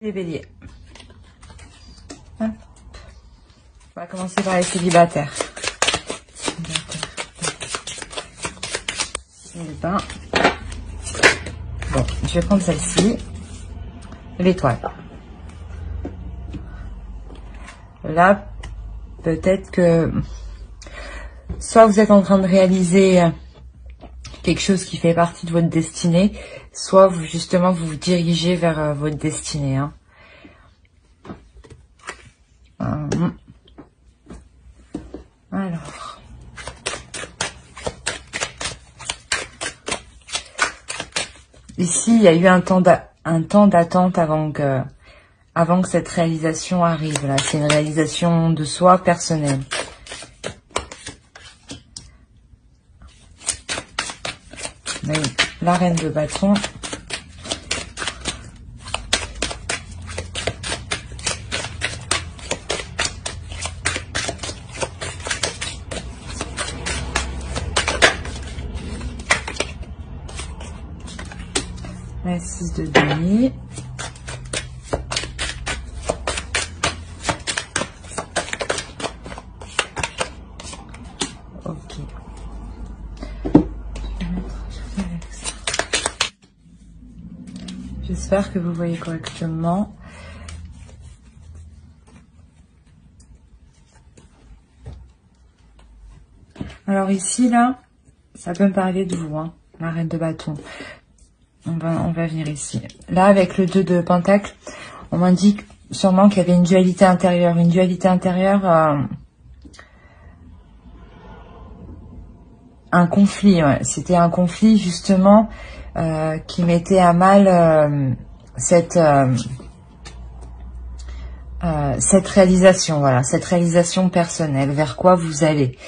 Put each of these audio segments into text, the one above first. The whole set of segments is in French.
Les béliers. Hop. On va commencer par les célibataires. Bon, je vais prendre celle-ci. L'étoile. Là, peut-être que soit vous êtes en train de réaliser quelque chose qui fait partie de votre destinée, soit vous, justement vous vous dirigez vers votre destinée. Hein. Alors, ici il y a eu un temps d'attente avant que cette réalisation arrive. Là, c'est une réalisation de soi personnelle. La reine de bâton. La 6 de denier. J'espère que vous voyez correctement. Alors ici, là, ça peut me parler de vous, hein, la reine de bâton. On va venir ici. Là, avec le 2 de pentacle, on m'indique sûrement qu'il y avait une dualité intérieure. Une dualité intérieure, un conflit, ouais. C'était un conflit, justement, qui mettait à mal cette réalisation, voilà, cette réalisation personnelle, vers quoi vous allez.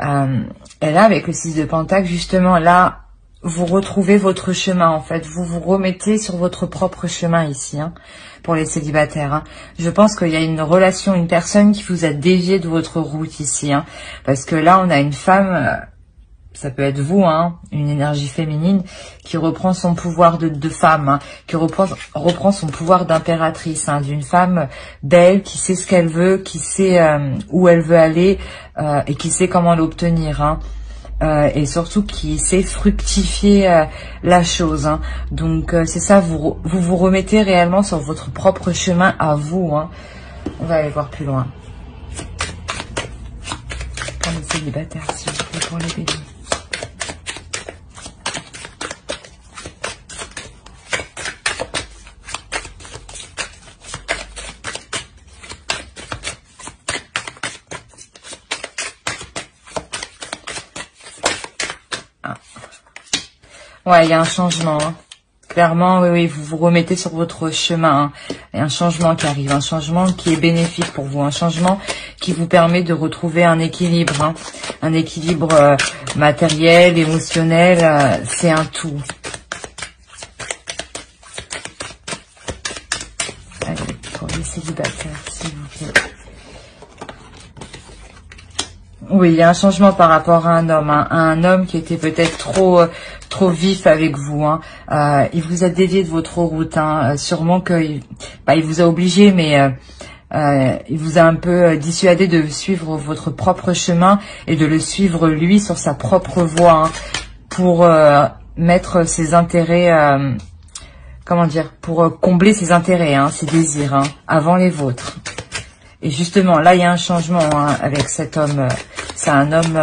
Et là, avec le 6 de pentacle, justement, là, vous retrouvez votre chemin, en fait. Vous vous remettez sur votre propre chemin ici, hein, pour les célibataires. Hein. Je pense qu'il y a une relation, une personne qui vous a dévié de votre route ici. Hein, parce que là, on a une femme, ça peut être vous, hein, une énergie féminine, qui reprend son pouvoir de femme, hein, qui reprend son pouvoir d'impératrice, hein, d'une femme belle, qui sait ce qu'elle veut, qui sait où elle veut aller, et qui sait comment l'obtenir, hein. Et surtout qui sait fructifier la chose. Hein. Donc c'est ça, vous vous remettez réellement sur votre propre chemin à vous. Hein. On va aller voir plus loin. Pour les célibataires, s'il vous plaît, pour les béliers. Ouais, il y a un changement. Hein. Clairement, oui, vous vous remettez sur votre chemin. Hein. Il y a un changement qui arrive, un changement qui est bénéfique pour vous, un changement qui vous permet de retrouver un équilibre. Hein. Un équilibre matériel, émotionnel, c'est un tout. Allez, pour les célibataires, s'il vous plaît. Oui, il y a un changement par rapport à un homme. Hein. Un homme qui était peut-être trop vif avec vous. Hein. Il vous a dévié de votre route. Hein. Sûrement qu'il il vous a obligé, mais il vous a un peu dissuadé de suivre votre propre chemin et de le suivre lui sur sa propre voie, hein, pour mettre ses intérêts, comment dire, pour combler ses intérêts, hein, ses désirs, hein, avant les vôtres. Et justement, là, il y a un changement, hein, avec cet homme. C'est un homme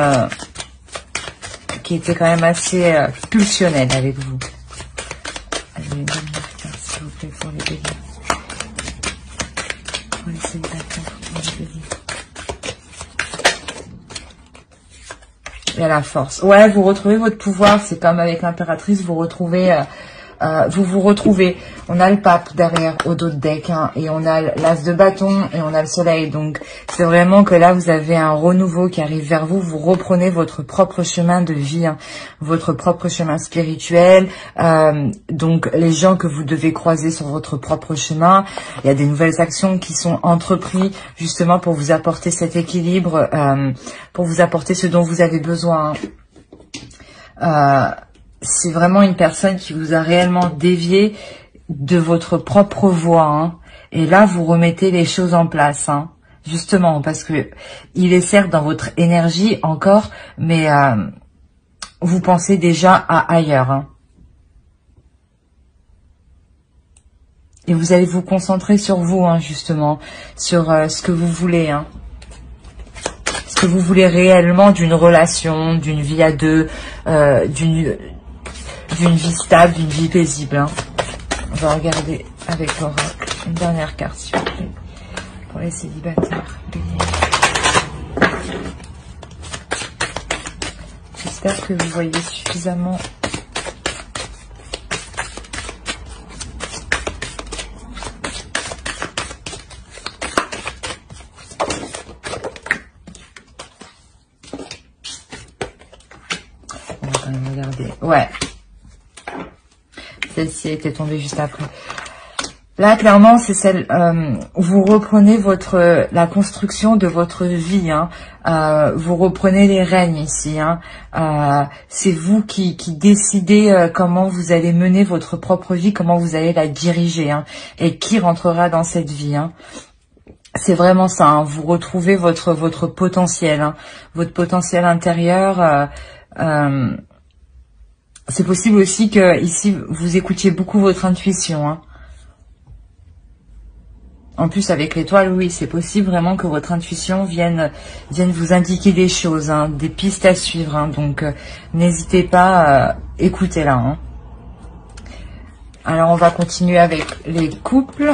qui était quand même assez pulsionnel avec vous. Allez, une dernière carte, s'il vous plaît, pour les béliers. Pour les célibataires, pour les béliers. Il y a la force. Ouais, vous retrouvez votre pouvoir. C'est comme avec l'impératrice, vous retrouvez... vous retrouvez. On a le pape derrière au dos de deck, hein, et on a l'as de bâton et on a le soleil. Donc c'est vraiment que là vous avez un renouveau qui arrive vers vous. Vous reprenez votre propre chemin de vie, hein, votre propre chemin spirituel. Donc les gens que vous devez croiser sur votre propre chemin, il y a des nouvelles actions qui sont entreprises justement pour vous apporter cet équilibre, pour vous apporter ce dont vous avez besoin. C'est vraiment une personne qui vous a réellement dévié de votre propre voix, hein. Et là, vous remettez les choses en place, hein. Justement, parce que il est certes dans votre énergie encore, mais vous pensez déjà à ailleurs, hein. Et vous allez vous concentrer sur vous, hein, justement, sur ce que vous voulez, hein. Ce que vous voulez réellement d'une relation, d'une vie à deux, d'une vie stable, d'une vie paisible, hein. On va regarder avec l'oracle une dernière carte, s'il vous plaît, pour les célibataires. J'espère que vous voyez suffisamment. On va quand même regarder. Ouais. Celle-ci était tombée juste après. Là, clairement, c'est celle vous reprenez la construction de votre vie, hein. Vous reprenez les rênes ici, hein. C'est vous qui décidez comment vous allez mener votre propre vie, comment vous allez la diriger, hein, et qui rentrera dans cette vie, hein. C'est vraiment ça, hein. Vous retrouvez votre potentiel, hein, votre potentiel intérieur. C'est possible aussi que ici vous écoutiez beaucoup votre intuition, hein. En plus, avec l'étoile, oui, c'est possible vraiment que votre intuition vienne vous indiquer des choses, hein, des pistes à suivre, hein. Donc, n'hésitez pas, écoutez-la, hein. Alors, on va continuer avec les couples.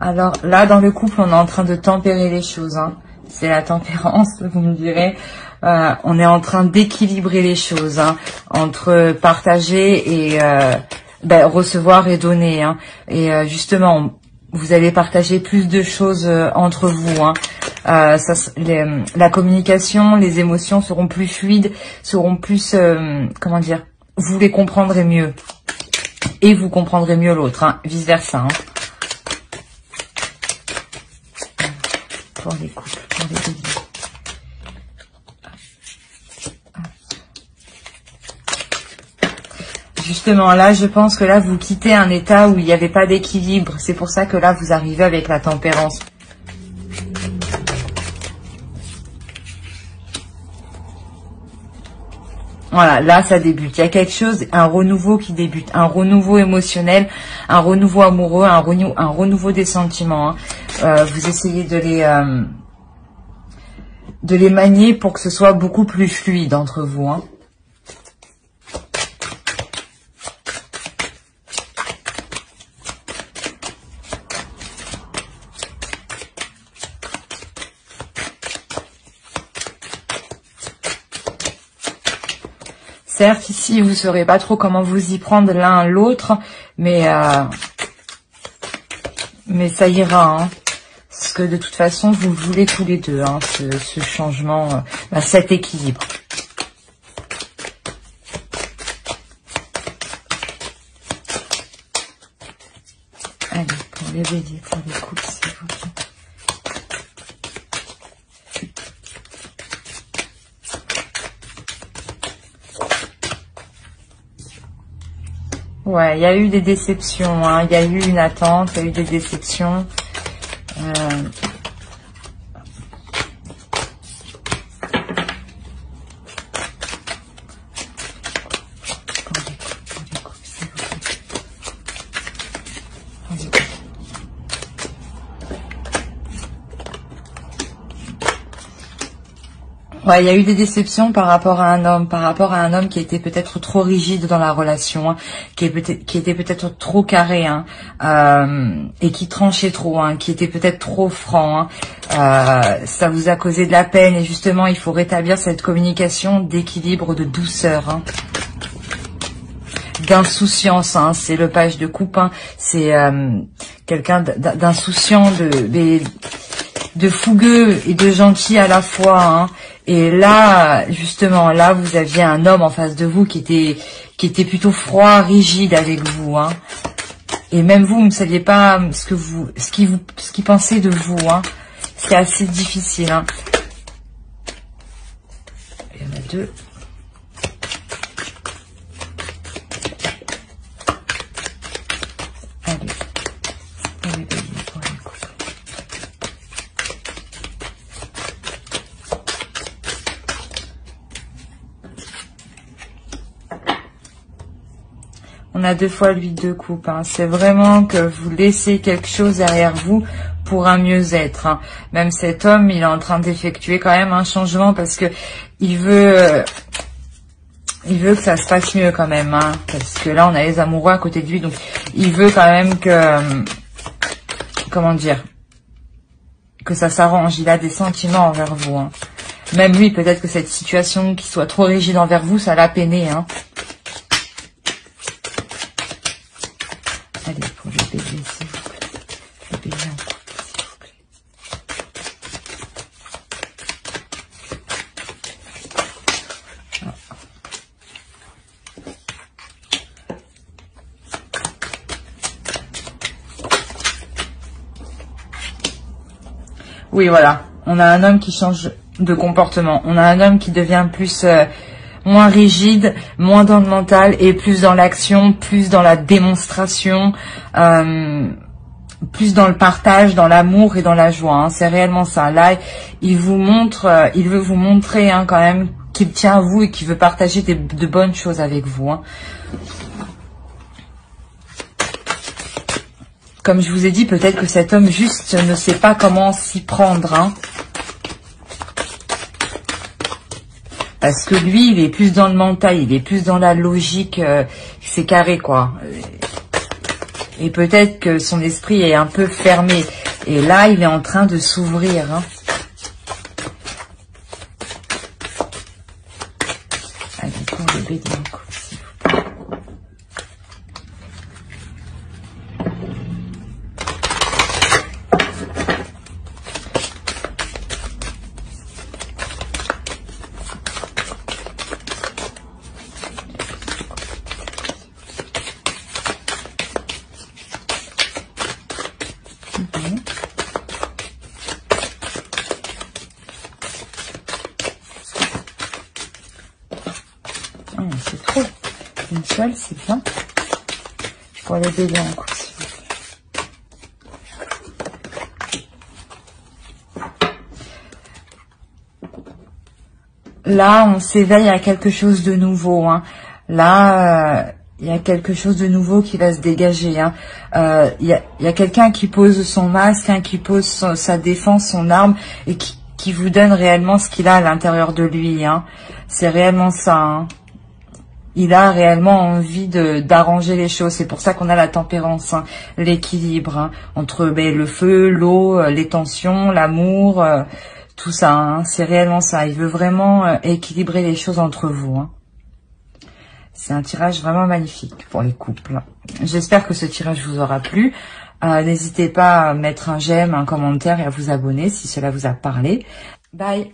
Alors là, dans le couple, on est en train de tempérer les choses, hein. C'est la tempérance, vous me direz. On est en train d'équilibrer les choses, hein, entre partager et recevoir et donner, hein. Et justement, vous allez partager plus de choses entre vous, hein. La communication, les émotions seront plus fluides, seront plus, comment dire, vous les comprendrez mieux. Et vous comprendrez mieux l'autre, hein, vice versa, hein. Pour les couples, pour les béliers. Justement, là, je pense que là, vous quittez un état où il n'y avait pas d'équilibre. C'est pour ça que là, vous arrivez avec la tempérance. Voilà, là, ça débute. Il y a quelque chose, un renouveau qui débute. Un renouveau émotionnel, un renouveau amoureux, un renouveau des sentiments, hein. Vous essayez de les manier pour que ce soit beaucoup plus fluide entre vous, hein. Certes, ici, vous ne saurez pas trop comment vous y prendre l'un l'autre, mais ça ira, hein. Parce que de toute façon, vous voulez tous les deux, hein, ce changement, cet équilibre. Allez, pour les béliers, pour les couples, s'il vous plaît. Ouais, il y a eu des déceptions, hein. Il y a eu une attente, il y a eu des déceptions. Ouais, il y a eu des déceptions par rapport à un homme, qui était peut-être trop rigide dans la relation, hein, qui était peut-être trop carré, hein, et qui tranchait trop, hein, qui était peut-être trop franc, hein. Ça vous a causé de la peine et justement, il faut rétablir cette communication d'équilibre, de douceur, hein. d'insouciance, hein. C'est le page de coupe, hein. C'est quelqu'un d'insouciant, de fougueux et de gentil à la fois, hein. Et là, justement, là, vous aviez un homme en face de vous qui était plutôt froid, rigide avec vous, hein. Et même vous ne saviez pas ce qu'il pensait de vous, hein. C'est assez difficile, hein. Il y en a deux. Allez, pour les couples. On a 2 fois l'huile de coupe, hein. C'est vraiment que vous laissez quelque chose derrière vous pour un mieux-être, hein. Même cet homme, il est en train d'effectuer quand même un changement parce que il veut que ça se passe mieux quand même, hein. Parce que là, on a les amoureux à côté de lui, donc il veut quand même que, comment dire, que ça s'arrange. Il a des sentiments envers vous, hein. Même lui, peut-être que cette situation qui soit trop rigide envers vous, ça l'a peiné, hein. Allez, pour le bébé, s'il vous plaît. Le bébé en couple, s'il vous plaît. Ah. Oui, voilà. On a un homme qui change de comportement. On a un homme qui devient plus... moins rigide, moins dans le mental et plus dans l'action, plus dans la démonstration, plus dans le partage, dans l'amour et dans la joie, hein. C'est réellement ça. Là, il vous montre, il veut vous montrer, hein, quand même qu'il tient à vous et qu'il veut partager de bonnes choses avec vous, hein. Comme je vous ai dit, peut-être que cet homme juste ne sait pas comment s'y prendre, hein. Parce que lui, il est plus dans le mental, il est plus dans la logique, c'est carré, quoi. Et peut-être que son esprit est un peu fermé. Et là, il est en train de s'ouvrir, hein. Allez, pour le bébé d'un coup, s'il vous plaît. C'est trop. Une seule, c'est bien. Pour les bébés en couple, s'il vous plaît. Là, on s'éveille à quelque chose de nouveau, hein. Là, il y a quelque chose de nouveau qui va se dégager, hein. Il y a quelqu'un qui pose son masque, hein, qui pose sa défense, son arme, et qui vous donne réellement ce qu'il a à l'intérieur de lui, hein. C'est réellement ça, hein. Il a réellement envie d'arranger les choses. C'est pour ça qu'on a la tempérance, hein, l'équilibre, hein, entre le feu, l'eau, les tensions, l'amour, tout ça, hein. C'est réellement ça. Il veut vraiment équilibrer les choses entre vous, hein. C'est un tirage vraiment magnifique pour les couples. J'espère que ce tirage vous aura plu. N'hésitez pas à mettre un j'aime, un commentaire et à vous abonner si cela vous a parlé. Bye!